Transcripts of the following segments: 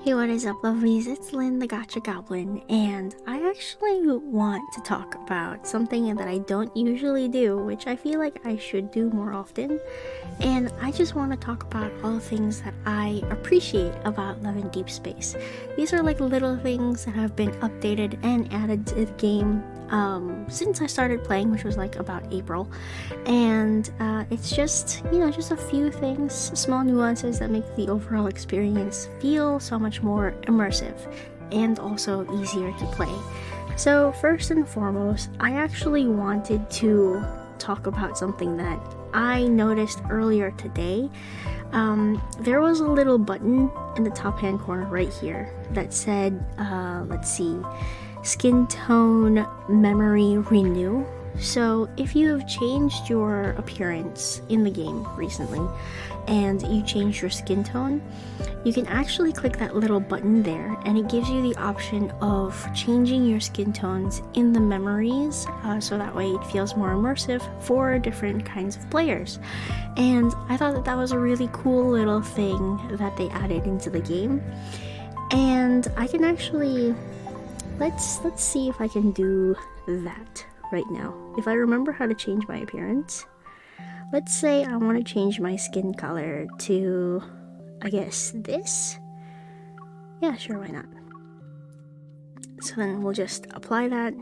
Hey, what is up, lovelies? It's Lynn, the Gacha Goblin, and I actually want to talk about something that I don't usually do, which I feel like I should do more often. And I just want to talk about all the things that I appreciate about Love in Deepspace. These are like little things that have been updated and added to the game since I started playing, which was like about April. And it's just, just a few things, small nuances that make the overall experience feel so much more immersive and also easier to play. So first and foremost, I actually wanted to talk about something that I noticed earlier today. There was a little button in the top hand corner right here that said, let's see, skin tone memory renew. So if you have changed your appearance in the game recently and you change your skin tone, you can actually click that little button there and it gives you the option of changing your skin tones in the memories, so that way it feels more immersive for different kinds of players. And I thought that was a really cool little thing that they added into the game. And I can actually let's see if I can do that right now. If I remember how to change my appearance, let's say I want to change my skin color to, I guess, this. Yeah, sure, why not? So then we'll just apply that.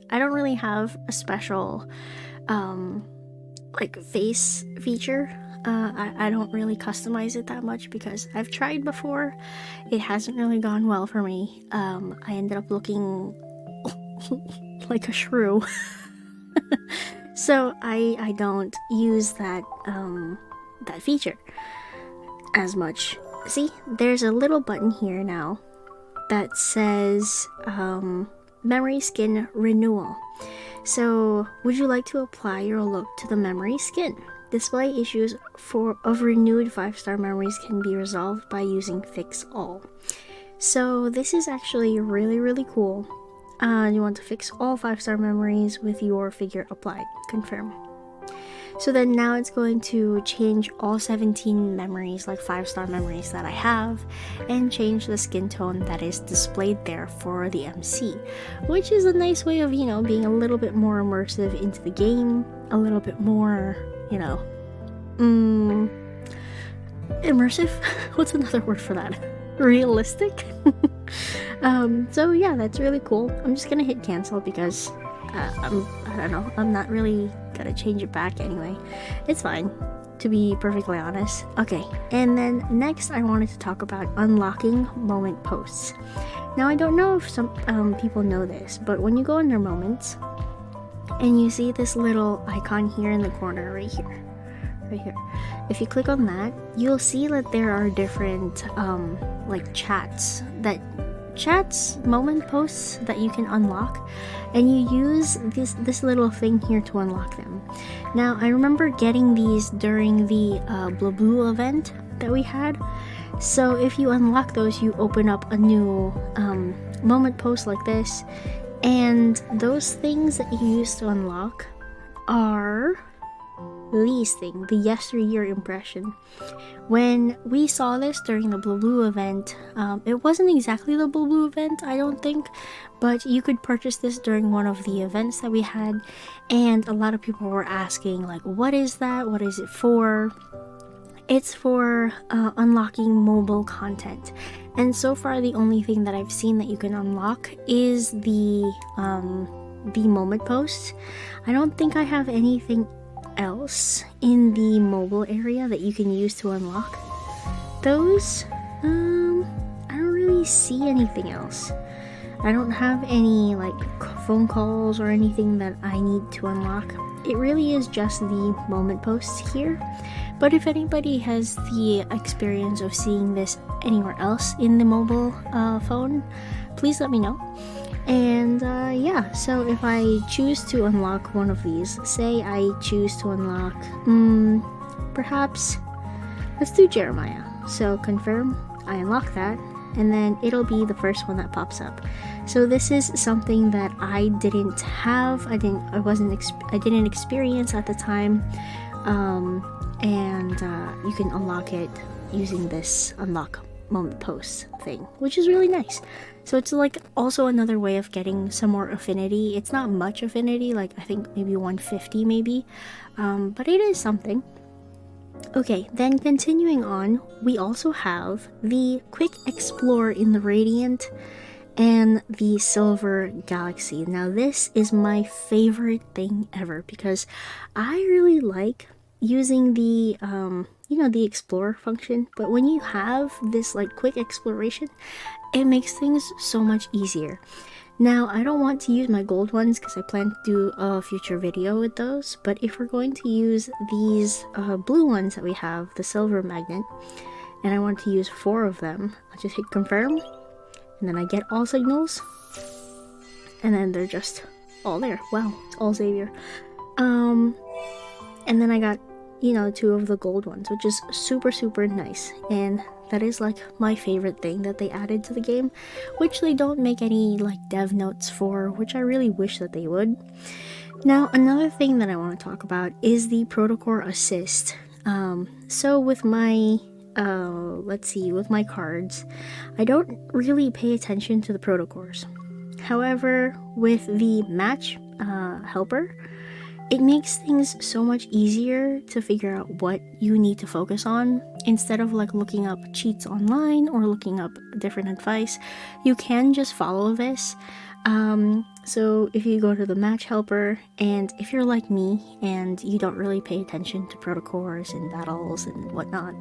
I don't really have a special like face feature. I don't really customize it that much because I've tried before. It hasn't really gone well for me. I ended up looking like a shrew. So I don't use that that feature as much. See, there's a little button here now that says memory skin renewal. So would you like to apply your look to the memory skin? Display issues of renewed 5-star memories can be resolved by using Fix All. So this is actually really cool. You want to fix all 5-star memories with your figure applied. Confirm. So then now it's going to change all 17 memories, like 5-star memories that I have, and change the skin tone that is displayed there for the MC, which is a nice way of, being a little bit more immersive into the game, a little bit more, immersive? What's another word for that? Realistic? So yeah, that's really cool. I'm just gonna hit cancel because I don't know, I'm not really gonna change it back anyway. It's fine, to be perfectly honest. Okay, and then next I wanted to talk about unlocking moment posts. Now I don't know if some people know this, but when you go under moments and you see this little icon here in the corner right here, if you click on that, you'll see that there are different like chats, moment posts that you can unlock, and you use this little thing here to unlock them. Now I remember getting these during the Blue event that we had. So if you unlock those, you open up a new moment post like this, and those things that you use to unlock are Lee's thing, the yesteryear impression. When we saw this during the Blue event, it wasn't exactly the Blue event, I don't think, but you could purchase this during one of the events that we had, and a lot of people were asking, like, what is that? What is it for? It's for unlocking mobile content. And so far, the only thing that I've seen that you can unlock is the moment posts. I don't think I have anything else in the mobile area that you can use to unlock those. I don't really see anything else. I don't have any like phone calls or anything that I need to unlock. It really is just the moment posts here. But if anybody has the experience of seeing this anywhere else in the mobile phone, please let me know. And yeah, so if I choose to unlock one of these, say I choose to unlock, perhaps, let's do Jeremiah. So confirm, I unlock that, and then it'll be the first one that pops up. So this is something that I didn't have, I didn't experience at the time, and you can unlock it using this unlock moment posts thing, which is really nice. So it's like also another way of getting some more affinity. It's not much affinity, like I think maybe 150 maybe, but it is something. Okay, then continuing on, we also have the Quick Explore in the Radiant and the Silver Galaxy. Now this is my favorite thing ever because I really like using the the explore function, but when you have this like quick exploration, it makes things so much easier. Now I don't want to use my gold ones because I plan to do a future video with those, but if we're going to use these blue ones that we have, the silver magnet, and I want to use 4 of them, I'll just hit confirm, and then I get all signals, and then they're just all there. Wow, it's all Xavier. And then I got 2 of the gold ones, which is super nice, and that is like my favorite thing that they added to the game, which they don't make any like dev notes for, which I really wish that they would. Now another thing that I want to talk about is the Protocore assist. So with my with my cards, I don't really pay attention to the protocores. However, with the match helper, it makes things so much easier to figure out what you need to focus on. Instead of like looking up cheats online or looking up different advice, you can just follow this. So if you go to the match helper, and if you're like me and you don't really pay attention to protocores and battles and whatnot,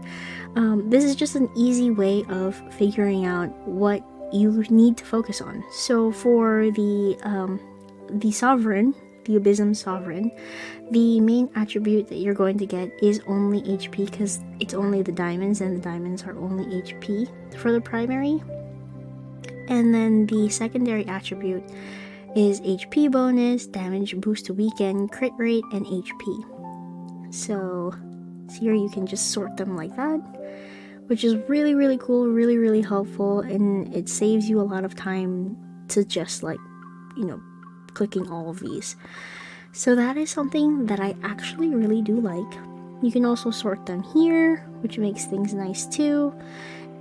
this is just an easy way of figuring out what you need to focus on. So for the Sovereign, the Abysm Sovereign, the main attribute that you're going to get is only HP because it's only the diamonds, and the diamonds are only HP for the primary. And then the secondary attribute is HP bonus, damage boost to weaken, crit rate, and HP. So here you can just sort them like that, which is really cool, really helpful, and it saves you a lot of time to just like, clicking all of these. So that is something that I actually really do like. You can also sort them here, which makes things nice too.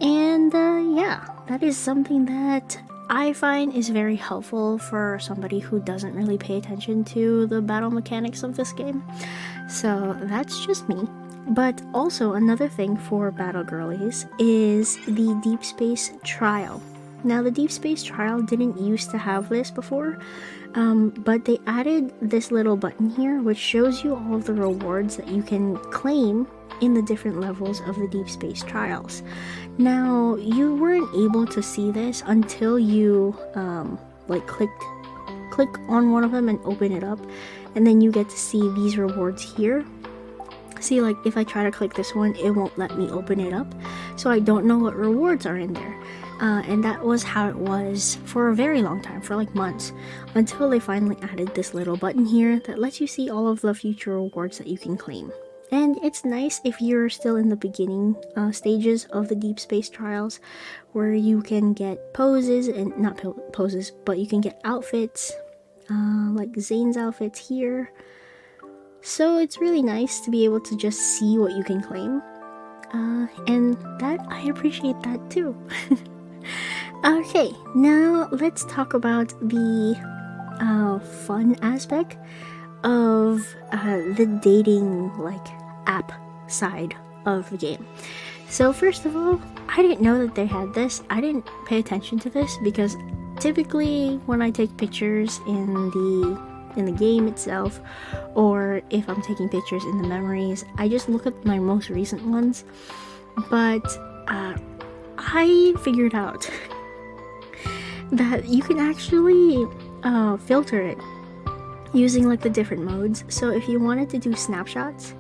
And yeah, that is something that I find is very helpful for somebody who doesn't really pay attention to the battle mechanics of this game. So that's just me. But also another thing for battle girlies is the Deepspace trial. Now the Deepspace trial didn't used to have this before, but they added this little button here which shows you all of the rewards that you can claim in the different levels of the Deepspace trials. Now you weren't able to see this until you click on one of them and open it up, and then you get to see these rewards here. See, like if I try to click this one, it won't let me open it up, so I don't know what rewards are in there. And that was how it was for a very long time, for like months, until they finally added this little button here that lets you see all of the future rewards that you can claim. And it's nice if you're still in the beginning stages of the Deepspace trials, where you can get poses, and not poses, but you can get outfits, like Zane's outfits here. So it's really nice to be able to just see what you can claim, and that I appreciate that too. Okay, now let's talk about the fun aspect of the dating app side of the game. So first of all, I didn't know that they had this. I didn't pay attention to this because typically when I take pictures in the game itself, or if I'm taking pictures in the memories, I just look at my most recent ones. But I figured out that you can actually filter it using the different modes. So if you wanted to do snapshots,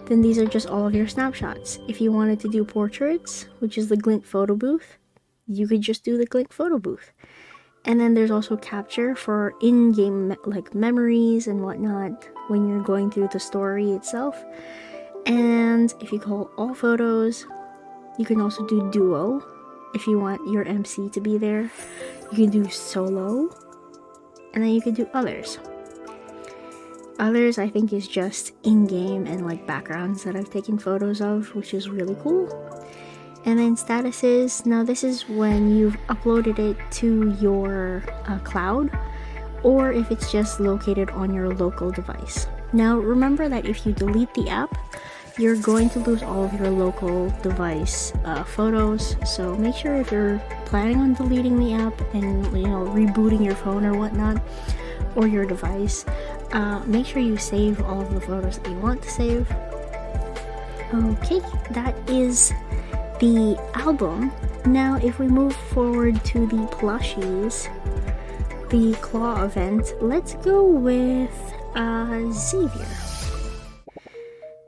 then these are just all of your snapshots. If you wanted to do portraits, which is the Glint photo booth, you could just do the Glint photo booth. And then there's also capture for in-game memories and whatnot when you're going through the story itself. And if you call all photos, you can also do duo if you want your MC to be there. You can do solo, and then you can do others. Others, I think, is just in-game and backgrounds that I've taken photos of, which is really cool. And then statuses, now this is when you've uploaded it to your cloud, or if it's just located on your local device. Now remember that if you delete the app, you're going to lose all of your local device photos. So make sure if you're planning on deleting the app and rebooting your phone or whatnot, or your device, make sure you save all of the photos that you want to save. Okay, that is the album. Now if we move forward to the plushies, the claw event, let's go with Xavier.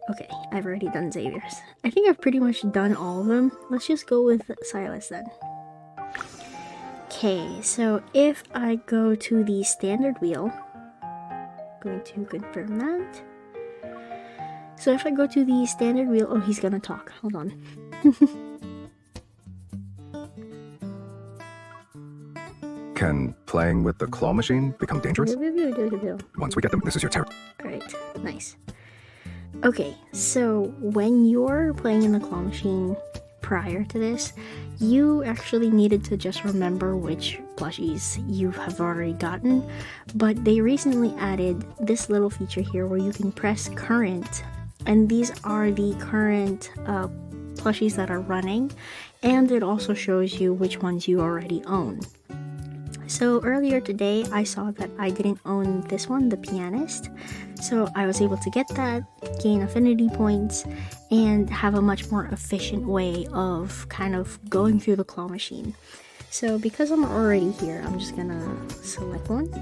Okay, I've already done Xavier's. I think I've pretty much done all of them. Let's just go with Silas then. Okay, so if I go to the standard wheel, I'm going to confirm that. So if I go to the standard wheel, oh, he's gonna talk. Hold on. Can playing with the claw machine become dangerous? Once we get them, this is your territory. Alright, nice. Okay, so when you're playing in the claw machine prior to this, you actually needed to just remember which plushies you have already gotten, but they recently added this little feature here where you can press current, and these are the current plushies that are running, and it also shows you which ones you already own. So earlier today I saw that I didn't own this one, the pianist, so I was able to get that, gain affinity points, and have a much more efficient way of kind of going through the claw machine. So because I'm already here, I'm just gonna select one,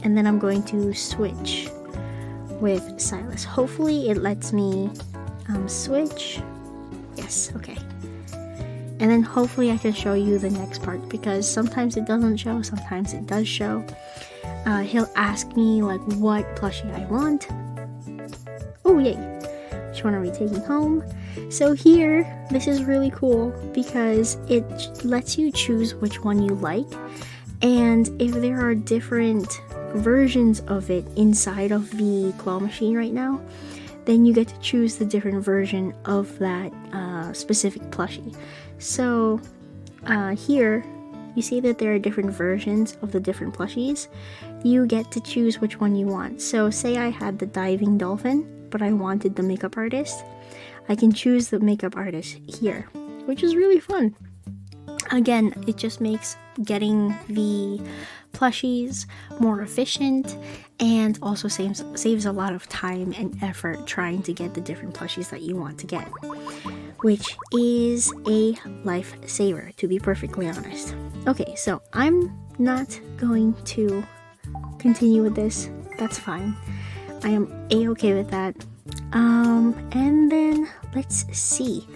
and then I'm going to switch with Silas. Hopefully it lets me switch. Yes, okay. And then hopefully I can show you the next part, because sometimes it doesn't show, sometimes it does show. He'll ask me like what plushie I want. Oh yay! Which one are we taking home? So here, this is really cool because it lets you choose which one you like, and if there are different versions of it inside of the claw machine right now, then you get to choose the different version of that specific plushie. So here you see that there are different versions of the different plushies. You get to choose which one you want. So say I had the diving dolphin, but I wanted the makeup artist, I can choose the makeup artist here, which is really fun. Again, it just makes getting the plushies more efficient, and also saves a lot of time and effort trying to get the different plushies that you want to get, which is a lifesaver, to be perfectly honest. Okay, so I'm not going to continue with this. That's fine. I am a-okay with that. And then let's see.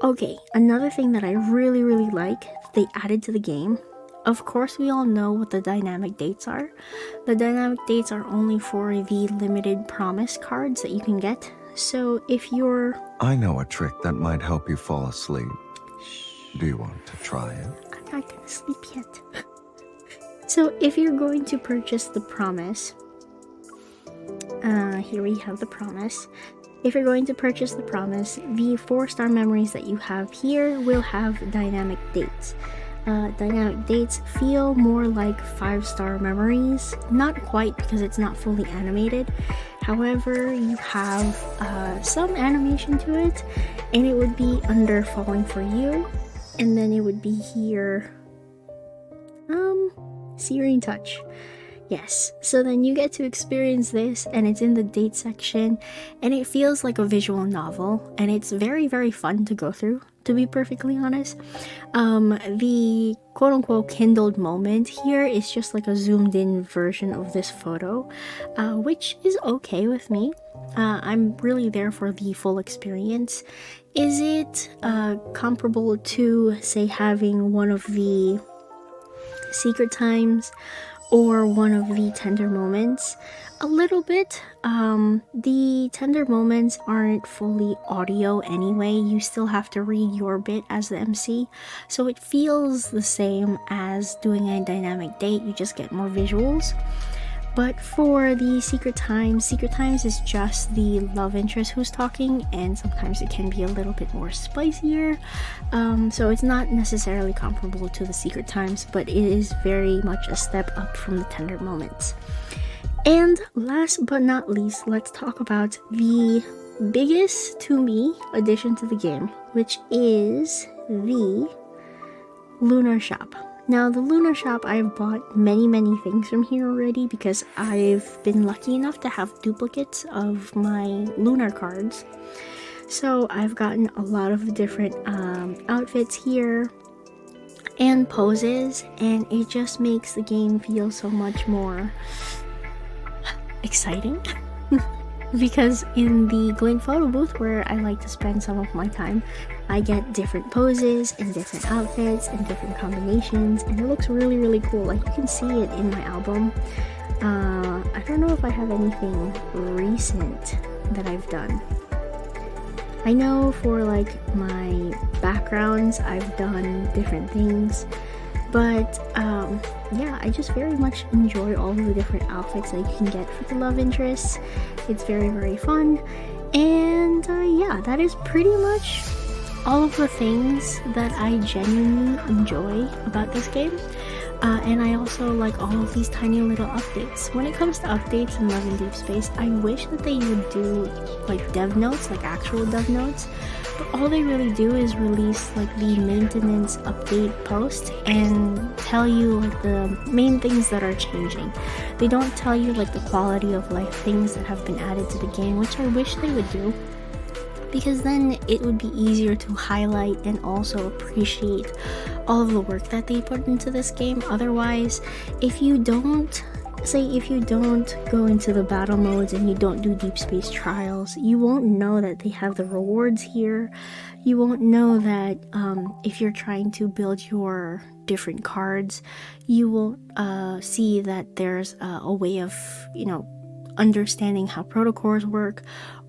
Okay, another thing that I really like they added to the game. Of course, we all know what the dynamic dates are. The dynamic dates are only for the limited promise cards that you can get. So if you're... I know a trick that might help you fall asleep. Do you want to try it? I'm not gonna sleep yet. So if you're going to purchase the promise... here we have the promise. If you're going to purchase the promise, the 4-star memories that you have here will have dynamic dates. Dynamic dates feel more like 5-star memories. Not quite, because it's not fully animated. However, you have some animation to it, and it would be under Falling For You, and then it would be here, Searing Touch. Yes, so then you get to experience this, and it's in the date section, and it feels like a visual novel, and it's very fun to go through, to be perfectly honest. The quote-unquote kindled moment here is just like a zoomed in version of this photo, which is okay with me. I'm really there for the full experience. Is it comparable to, say, having one of the secret times or one of the tender moments? A little bit. The tender moments aren't fully audio anyway. You still have to read your bit as the MC, so it feels the same as doing a dynamic date. You just get more visuals. But for the Secret Times is just the love interest who's talking, and sometimes it can be a little bit more spicier. So it's not necessarily comparable to the Secret Times, but it is very much a step up from the tender moments. And last but not least, let's talk about the biggest, to me, addition to the game, which is the Lunar Shop. Now, the Lunar Shop, I've bought many things from here already because I've been lucky enough to have duplicates of my Lunar cards. So I've gotten a lot of different outfits here and poses, and it just makes the game feel so much more exciting. Because in the Glint photo booth, where I like to spend some of my time, I get different poses and different outfits and different combinations, and it looks really cool. Like, you can see it in my album. I don't know if I have anything recent that I've done. I know for like my backgrounds, I've done different things, but yeah, I just very much enjoy all of the different outfits that you can get for the love interests. It's very fun, and yeah, that is pretty much all of the things that I genuinely enjoy about this game. And I also like all of these tiny little updates. When it comes to updates in Love and Deepspace, I wish that they would do like dev notes, like actual dev notes, but all they really do is release like the maintenance update post and tell you like the main things that are changing. They don't tell you like the quality of life things that have been added to the game, which I wish they would do, because then it would be easier to highlight and also appreciate all of the work that they put into this game. Otherwise, if you don't go into the battle modes and you don't do Deepspace trials, you won't know that they have the rewards here. You won't know that if you're trying to build your different cards, you will see that there's a way of, you know, understanding how protocors work,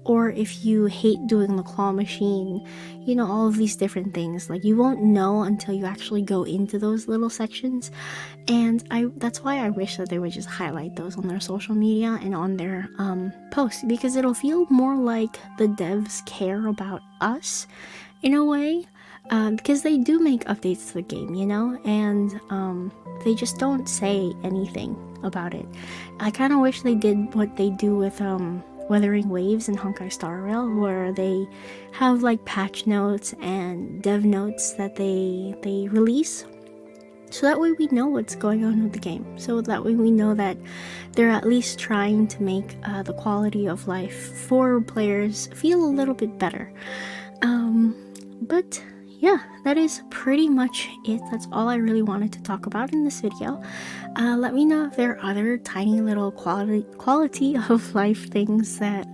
or if you hate doing the claw machine, you know, all of these different things. Like, you won't know until you actually go into those little sections, and that's why I wish that they would just highlight those on their social media and on their posts, because it'll feel more like the devs care about us in a way, because they do make updates to the game, you know, and they just don't say anything about it. I kind of wish they did what they do with Weathering Waves and Honkai Star Rail, where they have like patch notes and dev notes that they release, so that way we know what's going on with the game, so that way we know that they're at least trying to make the quality of life for players feel a little bit better. But yeah, that is pretty much it. That's all I really wanted to talk about in this video. Let me know if there are other tiny little quality of life things that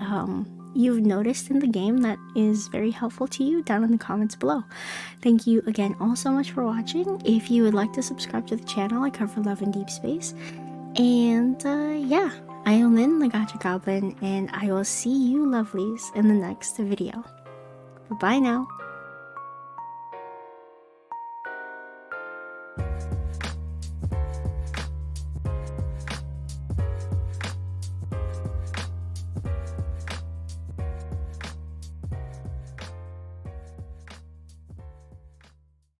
you've noticed in the game that is very helpful to you down in the comments below. Thank you again all so much for watching. If you would like to subscribe to the channel, I cover Love and Deepspace. And yeah, I am Lynn, the Gacha Goblin, and I will see you lovelies in the next video. Bye now.